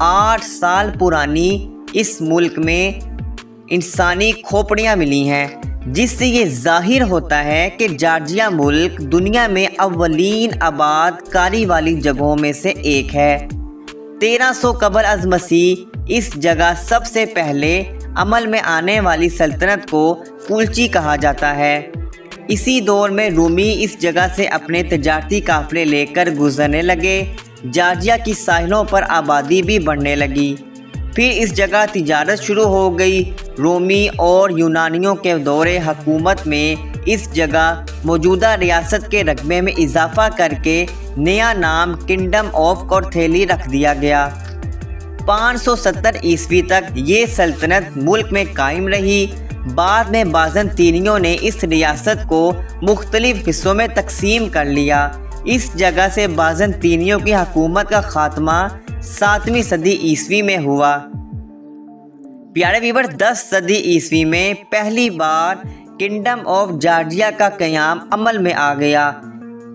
8 سال پرانی اس ملک میں انسانی کھوپڑیاں ملی ہیں، جس سے یہ ظاہر ہوتا ہے کہ جارجیا ملک دنیا میں اولین آباد کاری والی جگہوں میں سے ایک ہے۔ 1300 قبل از مسیح اس جگہ سب سے پہلے عمل میں آنے والی سلطنت کو کلچی کہا جاتا ہے۔ اسی دور میں رومی اس جگہ سے اپنے تجارتی قافلے لے کر گزرنے لگے۔ جارجیا کی ساحلوں پر آبادی بھی بڑھنے لگی۔ پھر اس جگہ تجارت شروع ہو گئی۔ رومی اور یونانیوں کے دور حکومت میں اس جگہ موجودہ ریاست کے رقبے میں اضافہ کر کے نیا نام کنگڈم آف کورتھیلی رکھ دیا گیا۔ 570 عیسوی تک یہ سلطنت ملک میں قائم رہی۔ بعد میں بازنطینیوں نے اس ریاست کو مختلف حصوں میں تقسیم کر لیا۔ اس جگہ سے بازنطینیوں کی حکومت کا خاتمہ 7ویں صدی عیسوی میں ہوا۔ پیارے ویور، 10 صدی عیسوی میں پہلی بار کنگڈم آف جارجیا کا قیام عمل میں آ گیا۔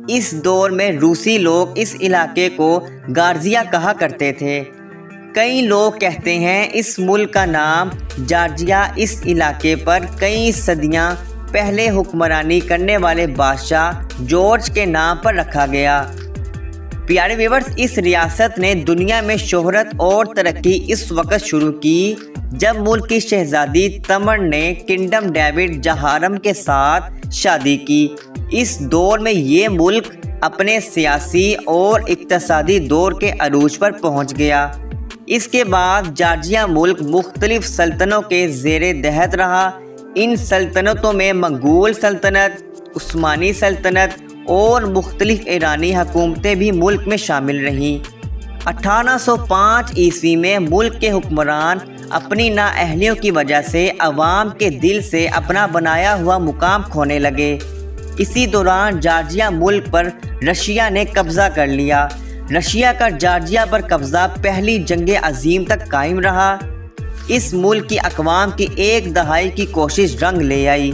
اس دور میں روسی لوگ اس علاقے کو گارزیا کہا کرتے تھے۔ کئی لوگ کہتے ہیں اس ملک کا نام جارجیا اس علاقے پر کئی صدیاں پہلے حکمرانی کرنے والے بادشاہ جارج کے نام پر رکھا گیا۔ پیارے ویورز، اس ریاست نے دنیا میں شہرت اور ترقی اس وقت شروع کی جب ملک کی شہزادی تمر نے کنگڈم ڈیوڈ جہارم کے ساتھ شادی کی۔ اس دور میں یہ ملک اپنے سیاسی اور اقتصادی دور کے عروج پر پہنچ گیا۔ اس کے بعد جارجیا ملک مختلف سلطنتوں کے زیر دہت رہا۔ ان سلطنتوں میں منگول سلطنت، عثمانی سلطنت اور مختلف ایرانی حکومتیں بھی ملک میں شامل رہیں۔ 1805 عیسوی میں ملک کے حکمران اپنی نااہلیوں کی وجہ سے عوام کے دل سے اپنا بنایا ہوا مقام کھونے لگے۔ اسی دوران جارجیا ملک پر رشیا نے قبضہ کر لیا۔ رشیا کا جارجیا پر قبضہ پہلی جنگ عظیم تک قائم رہا۔ اس ملک کی اقوام کی ایک دہائی کی کوشش رنگ لے آئی۔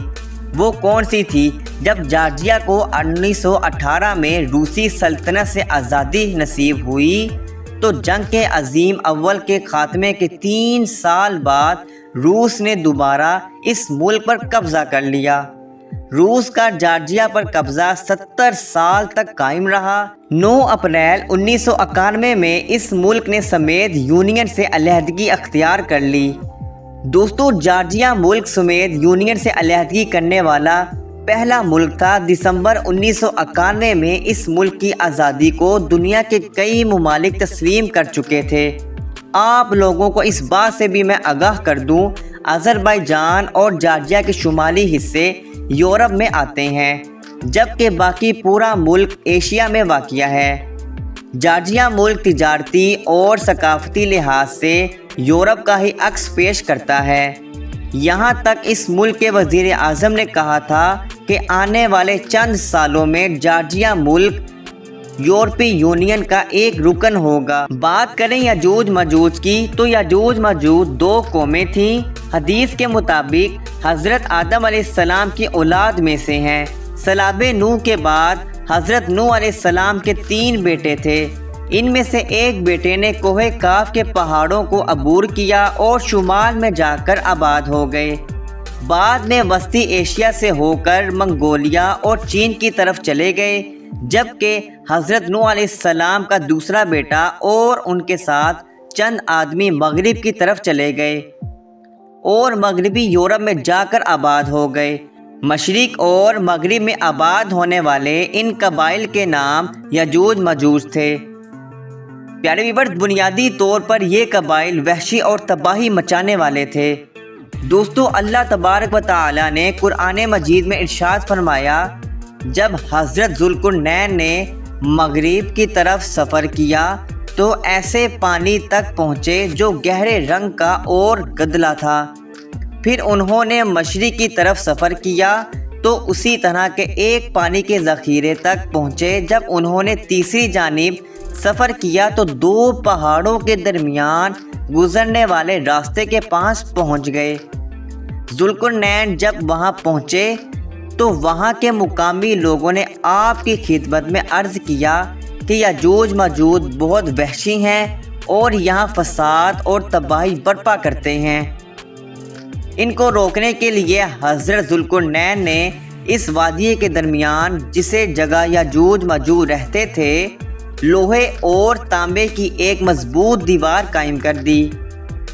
وہ کون سی تھی؟ جب جارجیا کو 1918 میں روسی سلطنت سے آزادی نصیب ہوئی تو جنگ عظیم اول کے خاتمے کے 3 سال بعد روس نے دوبارہ اس ملک پر قبضہ کر لیا۔ روس کا جارجیا پر قبضہ 70 سال تک قائم رہا۔ 9 اپریل 1991 میں اس ملک نے سمیت یونین سے علیحدگی اختیار کر لی۔ دوستو، جارجیا ملک سمیت یونین سے علیحدگی کرنے والا پہلا ملک تھا۔ دسمبر 1991 میں اس ملک کی آزادی کو دنیا کے کئی ممالک تسلیم کر چکے تھے۔ آپ لوگوں کو اس بات سے بھی میں آگاہ کر دوں، آذربائیجان اور جارجیا کے شمالی حصے یورپ میں آتے ہیں، جبکہ باقی پورا ملک ایشیا میں واقع ہے۔ جارجیا ملک تجارتی اور ثقافتی لحاظ سے یورپ کا ہی عکس پیش کرتا ہے۔ یہاں تک اس ملک کے وزیر اعظم نے کہا تھا کہ آنے والے چند سالوں میں جارجیا ملک یورپی یونین کا ایک رکن ہوگا۔ بات کریں یاجوج ماجوج کی تو یاجوج ماجوج 2 قومیں تھیں۔ حدیث کے مطابق حضرت آدم علیہ السلام کی اولاد میں سے ہیں۔ سلاب نوح کے بعد حضرت نوح علیہ السلام کے 3 بیٹے تھے۔ ان میں سے ایک بیٹے نے کوہ کاف کے پہاڑوں کو عبور کیا اور شمال میں جا کر آباد ہو گئے۔ بعد میں وسطی ایشیا سے ہو کر منگولیا اور چین کی طرف چلے گئے، جبکہ حضرت نوح علیہ السلام کا دوسرا بیٹا اور ان کے ساتھ چند آدمی مغرب کی طرف چلے گئے اور مغربی یورپ میں جا کر آباد ہو گئے۔ مشرق اور مغرب میں آباد ہونے والے ان قبائل کے نام یاجوج ماجوج تھے۔ پیارے ویور، بنیادی طور پر یہ قبائل وحشی اور تباہی مچانے والے تھے۔ دوستو، اللہ تبارک و تعالی نے قرآن مجید میں ارشاد فرمایا، جب حضرت ذوالقرنین نے مغرب کی طرف سفر کیا تو ایسے پانی تک پہنچے جو گہرے رنگ کا اور گدلا تھا۔ پھر انہوں نے مشرق کی طرف سفر کیا تو اسی طرح کے ایک پانی کے ذخیرے تک پہنچے۔ جب انہوں نے تیسری جانب سفر کیا تو 2 پہاڑوں کے درمیان گزرنے والے راستے کے پاس پہنچ گئے۔ ذوالقرنین جب وہاں پہنچے تو وہاں کے مقامی لوگوں نے آپ کی خدمت میں عرض کیا کہ یاجوج ماجوج بہت وحشی ہیں اور یہاں فساد اور تباہی برپا کرتے ہیں۔ ان کو روکنے کے لیے حضرت ذوالقرنین نے اس وادی کے درمیان جسے جگہ یاجوج ماجوج رہتے تھے، لوہے اور تانبے کی ایک مضبوط دیوار قائم کر دی۔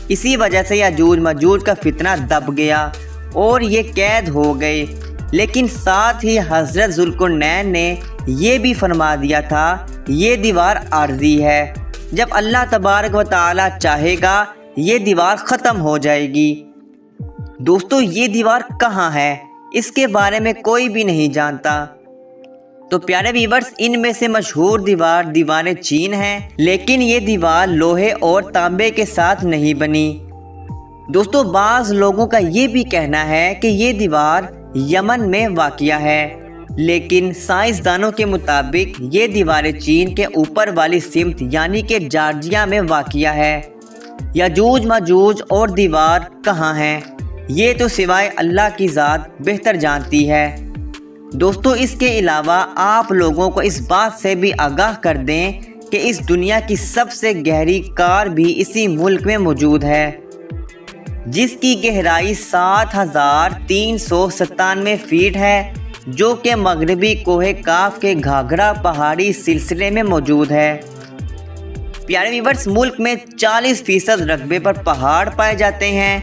اسی وجہ سے یاجوج ماجوج کا فتنہ دب گیا اور یہ قید ہو گئے، لیکن ساتھ ہی حضرت ذوالقرنین نے یہ بھی فرما دیا تھا یہ دیوار عارضی ہے، جب اللہ تبارک و تعالی چاہے گا یہ دیوار ختم ہو جائے گی۔ دوستو یہ دیوار کہاں ہے اس کے بارے میں کوئی بھی نہیں جانتا۔ تو پیارے ویورز، ان میں سے مشہور دیوار دیوان چین ہے، لیکن یہ دیوار لوہے اور تانبے کے ساتھ نہیں بنی۔ دوستو بعض لوگوں کا یہ بھی کہنا ہے کہ یہ دیوار یمن میں واقع ہے، لیکن سائنسدانوں کے مطابق یہ دیوار چین کے اوپر والی سمت یعنی کہ جارجیا میں واقع ہے۔ یاجوج ماجوج اور دیوار کہاں ہیں یہ تو سوائے اللہ کی ذات بہتر جانتی ہے۔ دوستو اس کے علاوہ آپ لوگوں کو اس بات سے بھی آگاہ کر دیں کہ اس دنیا کی سب سے گہری کار بھی اسی ملک میں موجود ہے، جس کی گہرائی 7397 فیٹ ہے، جو کہ مغربی کوہ کاف کے گھاگھرا پہاڑی سلسلے میں موجود ہے۔ پیارے ویورز، ملک میں 40% رقبے پر پہاڑ پائے جاتے ہیں۔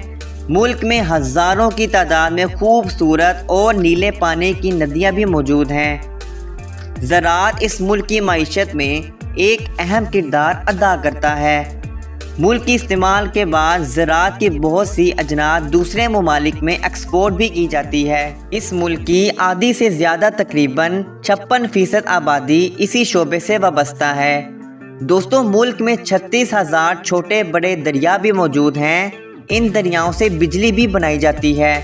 ملک میں ہزاروں کی تعداد میں خوبصورت اور نیلے پانی کی ندیاں بھی موجود ہیں۔ زراعت اس ملک کی معیشت میں ایک اہم کردار ادا کرتا ہے۔ ملک کی استعمال کے بعد زراعت کی بہت سی اجناس دوسرے ممالک میں ایکسپورٹ بھی کی جاتی ہے۔ اس ملک کی آدھی سے زیادہ تقریباً 56% آبادی اسی شعبے سے وابستہ ہے۔ دوستو ملک میں 36,000 چھوٹے بڑے دریا بھی موجود ہیں۔ ان دریاؤں سے بجلی بھی بنائی جاتی ہے۔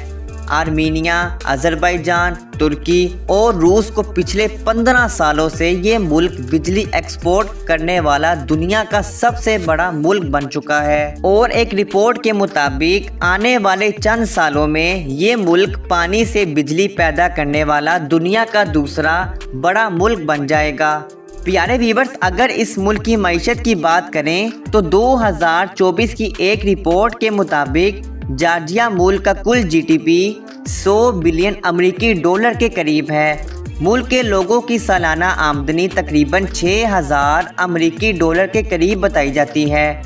آرمینیا، آذربائیجان، ترکی اور روس کو پچھلے 15 سالوں سے یہ ملک بجلی ایکسپورٹ کرنے والا دنیا کا سب سے بڑا ملک بن چکا ہے، اور ایک رپورٹ کے مطابق آنے والے چند سالوں میں یہ ملک پانی سے بجلی پیدا کرنے والا دنیا کا دوسرا بڑا ملک بن جائے گا۔ پیارے ویورز، اگر اس ملک کی معیشت کی بات کریں تو 2024 کی ایک رپورٹ کے مطابق جارجیا ملک کا کل جی ٹی پی 100 بلین امریکی ڈالر کے قریب ہے۔ ملک کے لوگوں کی سالانہ آمدنی تقریباً 6,000 امریکی ڈالر کے قریب بتائی جاتی ہے۔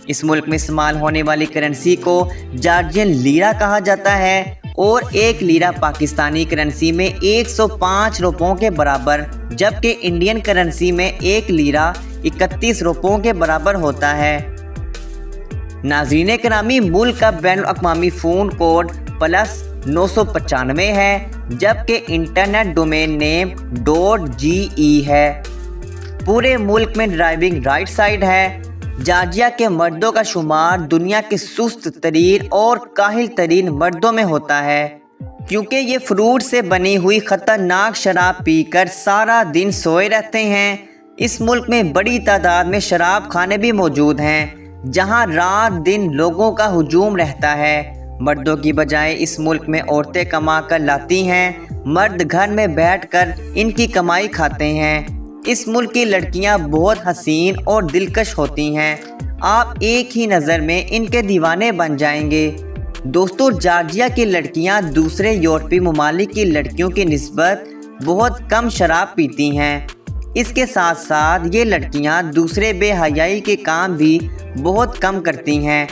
اس ملک میں استعمال ہونے والی کرنسی کو جارجین لیرا کہا جاتا ہے، اور ایک لیرا پاکستانی کرنسی میں 105 روپوں کے برابر، جبکہ انڈین کرنسی میں ایک لیرا 31 روپوں کے برابر ہوتا ہے۔ ناظرین کرامی، ملک کا بین الاقوامی فون کوڈ +995 ہے، جبکہ انٹرنیٹ ڈومین نیم .ge ہے۔ پورے ملک میں ڈرائیونگ رائٹ سائڈ ہے۔ جارجیا کے مردوں کا شمار دنیا کے سست ترین اور کاہل ترین مردوں میں ہوتا ہے، کیونکہ یہ فروٹ سے بنی ہوئی خطرناک شراب پی کر سارا دن سوئے رہتے ہیں۔ اس ملک میں بڑی تعداد میں شراب خانے بھی موجود ہیں، جہاں رات دن لوگوں کا ہجوم رہتا ہے۔ مردوں کی بجائے اس ملک میں عورتیں کما کر لاتی ہیں، مرد گھر میں بیٹھ کر ان کی کمائی کھاتے ہیں۔ اس ملک کی لڑکیاں بہت حسین اور دلکش ہوتی ہیں، آپ ایک ہی نظر میں ان کے دیوانے بن جائیں گے۔ دوستو جارجیا کی لڑکیاں دوسرے یورپی ممالک کی لڑکیوں کی نسبت بہت کم شراب پیتی ہیں۔ اس کے ساتھ ساتھ یہ لڑکیاں دوسرے بے حیائی کے کام بھی بہت کم کرتی ہیں۔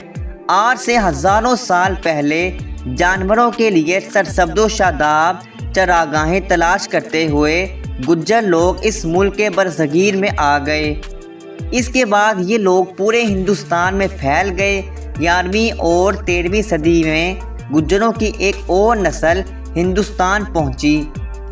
آج سے ہزاروں سال پہلے جانوروں کے لیے سرسبز و شاداب چراگاہیں تلاش کرتے ہوئے گجر لوگ اس ملک کے برصغیر میں آ گئے۔ اس کے بعد یہ لوگ پورے ہندوستان میں پھیل گئے۔ 11ویں اور 13ویں صدی میں گجروں کی ایک اور نسل ہندوستان پہنچی۔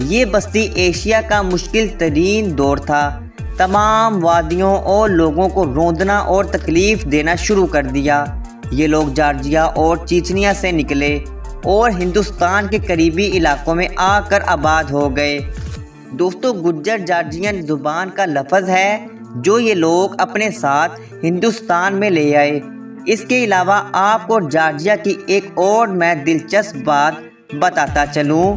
یہ بستی ایشیا کا مشکل ترین دور تھا۔ تمام وادیوں اور لوگوں کو روندنا اور تکلیف دینا شروع کر دیا۔ یہ لوگ جارجیا اور چیچنیا سے نکلے اور ہندوستان کے قریبی علاقوں میں آ کر آباد ہو گئے۔ دوستو گجر جارجین زبان کا لفظ ہے جو یہ لوگ اپنے ساتھ ہندوستان میں لے آئے۔ اس کے علاوہ آپ کو جارجیا کی ایک اور میں دلچسپ بات بتاتا چلوں